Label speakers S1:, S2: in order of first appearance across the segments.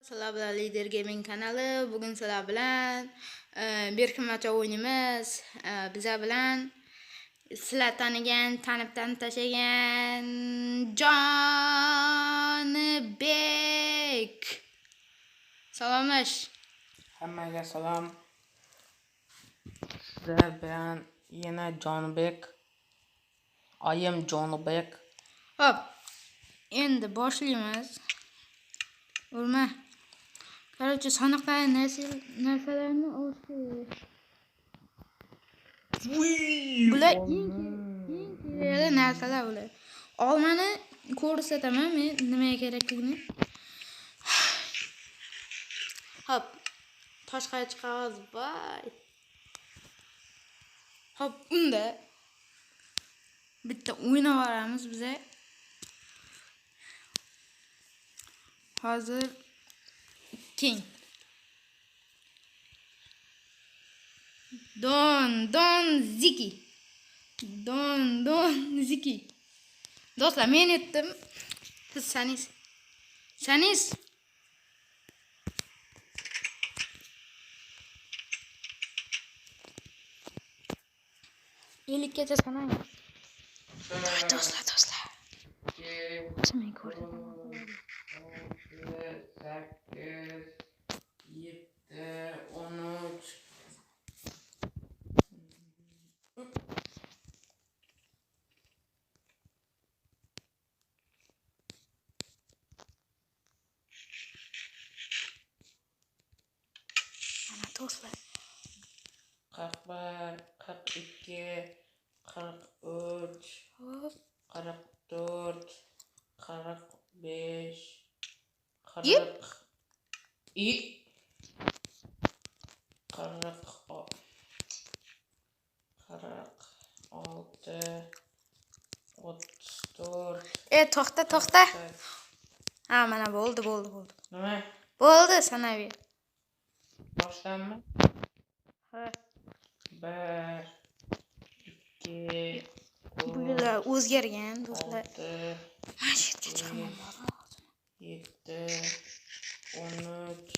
S1: Sizlar bilan Lider Gaming kanali. Bugun sizlar bilan berkinmacha o'ynaymiz. Bizlar bilan sizlar tanigan, tanib tashlagan Jonibek. Salomlash.
S2: Hammaga salom. Sizlar bilan yana Jonibek. Oyim Jonibek.
S1: Hop. Endi boshlaymiz. Urma. Короче, sanoqdagi narsalarni olsak. Bular eng kerakli narsalar bular. Olmani ko'rsataman men nimaga kerakligini. Hop. Toshqa chiqamiz. Voy. Hop, unda bitta o'ynab olamiz biza. Hozir King. Don Ziki. Don Ziki. Do'stlar, men etdim. Siz Sanis. Ellikgacha sanang. Do'stlar. O'zimga ko'rsataman.
S2: 8, 7, 13.
S1: Ana do'stlar.
S2: 41, 42, 43,
S1: Hop.
S2: 44, 45,
S1: Yep.
S2: 46, 34.
S1: To'xta. Ha, mana bo'ldi.
S2: Nima?
S1: Bo'ldi, sanaver.
S2: Boshlanmi?
S1: Ha.
S2: 1, 2,
S1: Bular o'zgargan do'stlar.
S2: 6,
S1: Masjidga chiqaman lazim.
S2: 7, 13,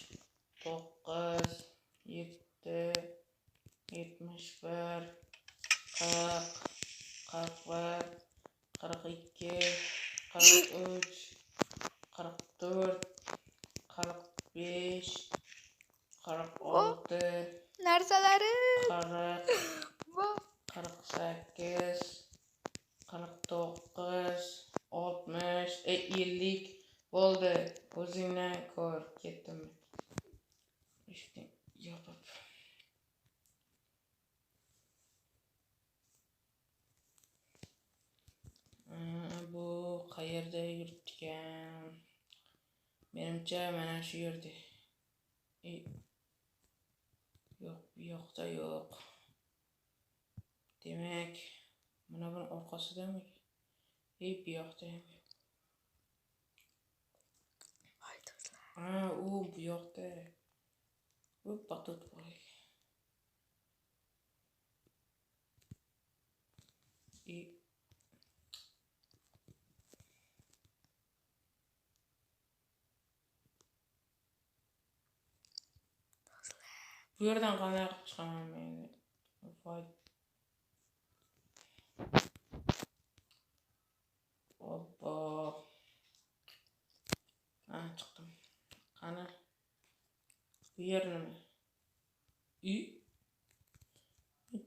S2: 9, 7, 71, 40, 41, 42, 43, 44, 45, 46,
S1: Narsalari.
S2: 40, 48, 49, 60, 50 bo'ldi. O'zingni ko'r, ketdim. Eshikni yopib. Bu qayerda yurtgan? Menimcha mana shu yerda. Yo'q, bu yoqda yo'q. Demak, mana buni orqasidami? Bu yoqda ham yo'q.
S1: Voy do'stlar.
S2: U bu yoqda. Bu batut bor. Bu yerdan qanday qilib chiqaman men? Voy. Oppo. Chiqdim. Qani? Bu yer nima?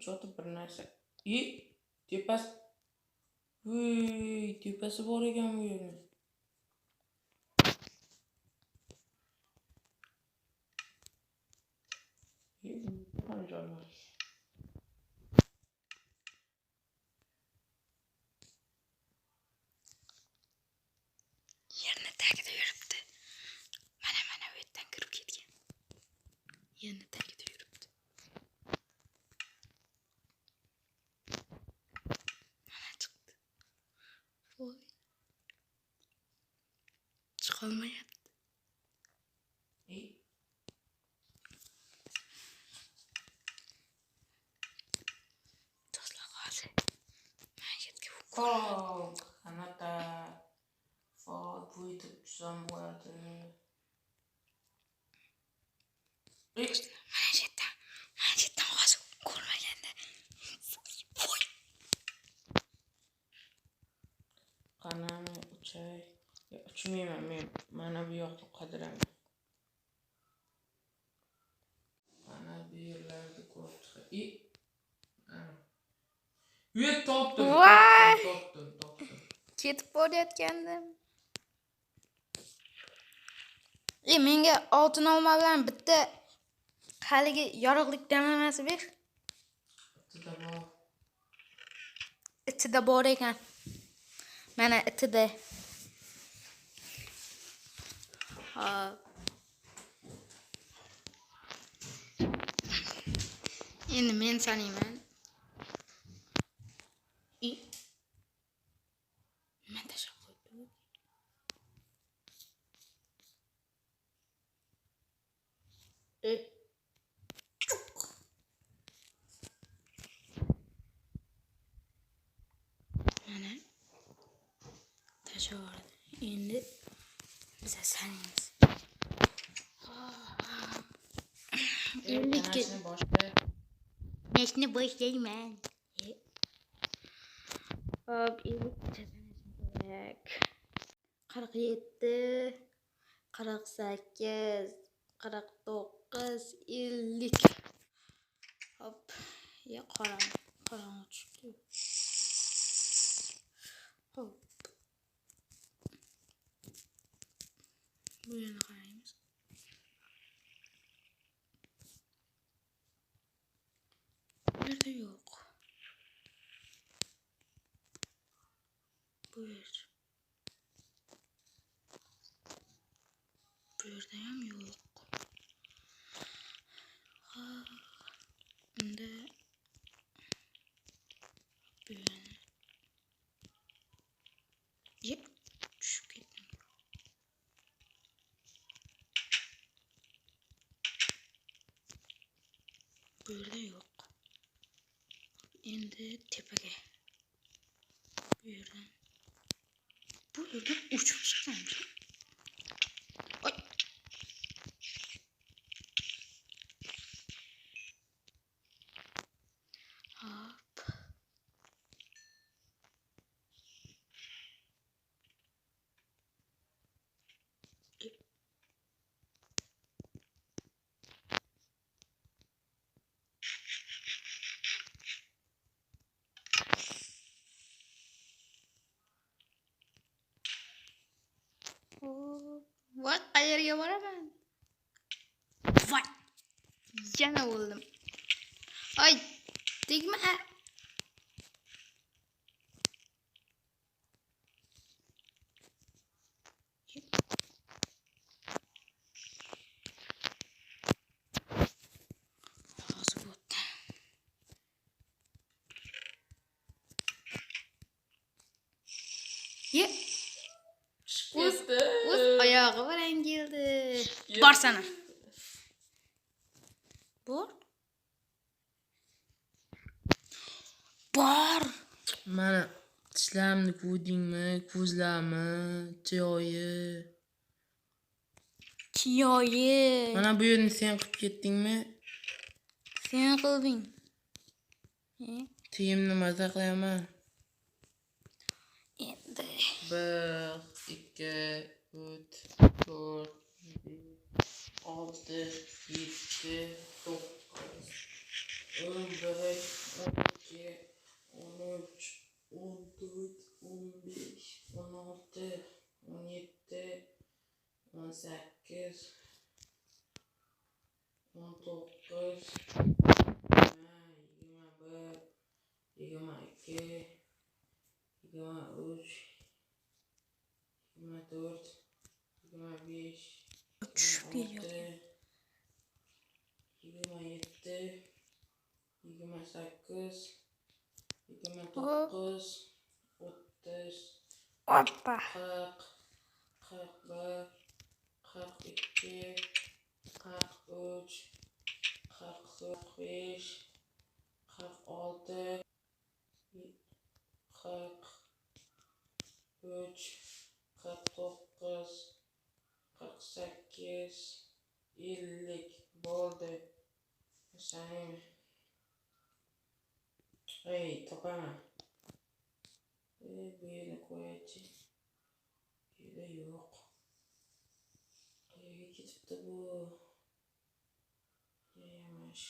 S2: Chotib bir narsa. Tepas. Tepasi bor ekan bu yerning.
S1: Yerni tagida yuribdi. Mana bu yerdan kirib ketgan. Yerni tagida yuribdi. Mana chiqdi. Voy. Chiqolmayapti. Do'stlar, hozir masjidga
S2: qanaqa bo'yda tushsam bo'ladi. Ey,
S1: Mana shu yerdan hozir ko'rmaganda. Voy.
S2: qanami uchay. Uchmayman men. Mana bu yoqda qadiraman. Mana bu yerlarni ko'rib chiqay. Yo'q, topdim.
S1: Ketib borayotgandim. Menga oltin olma bilan bitta haligi yorug'lik damlamasi ber. Itida bor ekan. Mana itida. Hop. Endi men sanayman. Nima tashlab qo'ydim? Mana tashlab yubordim. Endi biz sanaymiz.
S2: Ellikka boshla.
S1: Nechni boshlayman. Hop, 47, 48, 49, 50. Hop. Ya qorong'i tushdi. Hop. Bu yana qaraymiz. Bu yerda yo'q. Bu yerda ham yo'q. Unda bu yana. Yep, tushib ketdim. Bu yerda yo'q. Endi tepaga. Bu yerdan uchib chiqsam. Oy. Hop. Voy, qayerga boraman? Voy. Yana o'ldim. Ay, tegma. Hozir bo'pti. Ye. O'z oyog'i bilan keldi. Bor sana. Bor.
S2: Mana tishlarimni ko'rdingmi? Ko'zlarimi,
S1: Kiyoyi.
S2: Mana bu yerni sen qilib ketdingmi?
S1: Sen qilding.
S2: Tiyimni maza qilaman.
S1: Endi
S2: 1, 2, 3, 4, 6, 7, 9, 11, 12, 13, 14, 15, 16, 17, 18, 19, 21, 22, 23, 24, 25, 26, 27, 28, 29, 30,
S1: hoppa.
S2: 40, 41, 42, 43, 45, 46, 43, 49, 48, 50 bo'ldi. Sen ey topaman. Bu yerni qo'yachi. Yerda yo'q. Qayerga ketibdi bu? Yemash.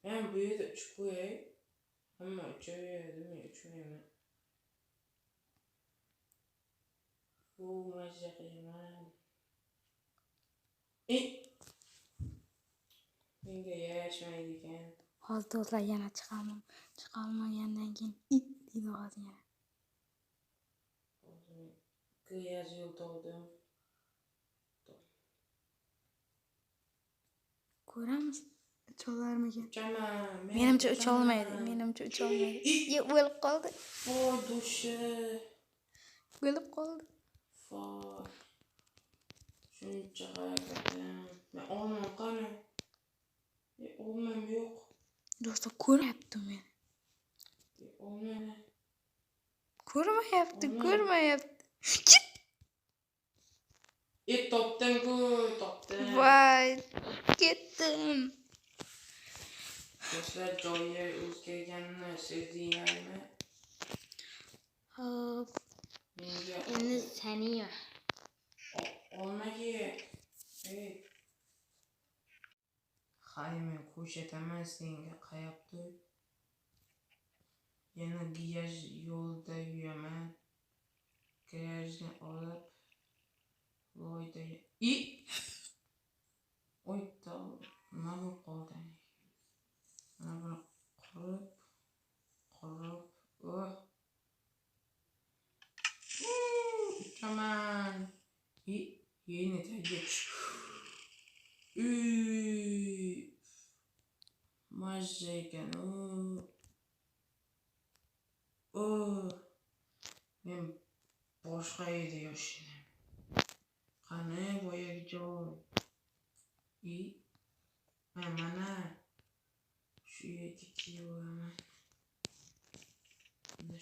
S2: Men bu yerda uchib qo'yay. Hamma uchaveradi, men uchmayman. Bu mazza qilaman. Menga yarashmaydi ekan.
S1: Hozir do'stlar yana chiqolmagandan keyin it deydi hozir yana.
S2: G'iyaz yo'l topdim.
S1: Ko'ramiz. Ucholarmikan?
S2: Uchaman.
S1: Menimcha ucholmaydi. O'lib qoldi.
S2: Voy dushi.
S1: O'lib qoldi.
S2: Voy. Shuncha harakatim. Men olmam qani. Olmam yo'q.
S1: Do'stlar ko'ryapti meni.
S2: Olmam.
S1: Ko'rmayapti.
S2: Topdim-ku, topdim.
S1: Voy, ketdim.
S2: Do'stlar joyi o'zgarganini sezdinglarmi?
S1: Hop,
S2: Menga
S1: endi saniya.
S2: olmaga. Hay men ko'rsataman senga qayapti. Yana giyaj yo'lda yuraman. Garajni olib voyda Oy nima bo'lib qoldi? Mana buni qurib uchaman. Yerni tagiga mazza ekan. Men boshqa yerda yashayman. Qani boyagi joy? Mana shu yerga kelaman.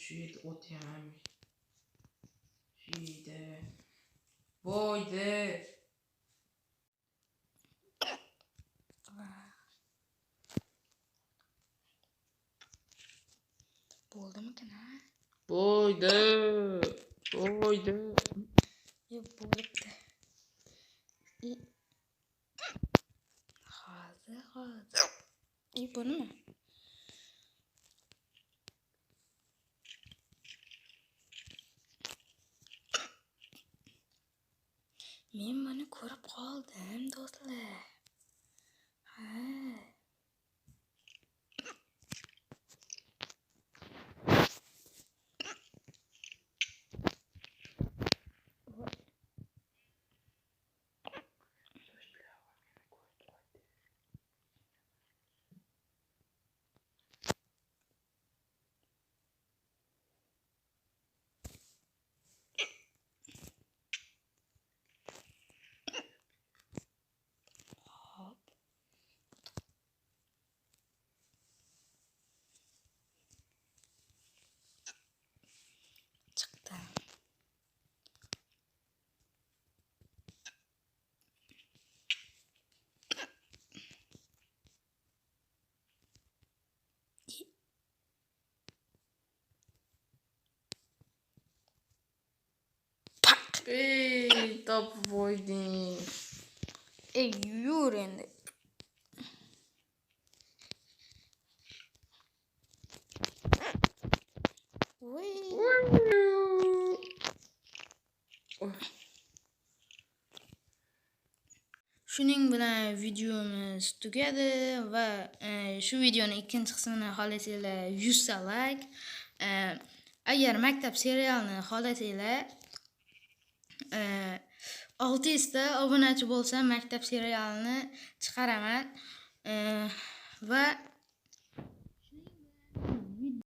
S2: Shu yerda o'tiraman. Shu yerda. Bo'ydi.
S1: Bo'ldimikan ha?
S2: Bo'ydi.
S1: Yo'q, bo'libdi. Hozir. Bunimi? Men buni ko'rib qoldim, do'stlar. Ha. Çıktı. Pak.
S2: Topib qo'yding.
S1: Yur endi. Shuning bilan videomiz tugadi va shu videoning ikkinchi qismini xohlasanglar 100 ta like. Agar maktab serialini xohlasanglar 600 ta obunachi bo'lsa maktab serialini chiqaraman va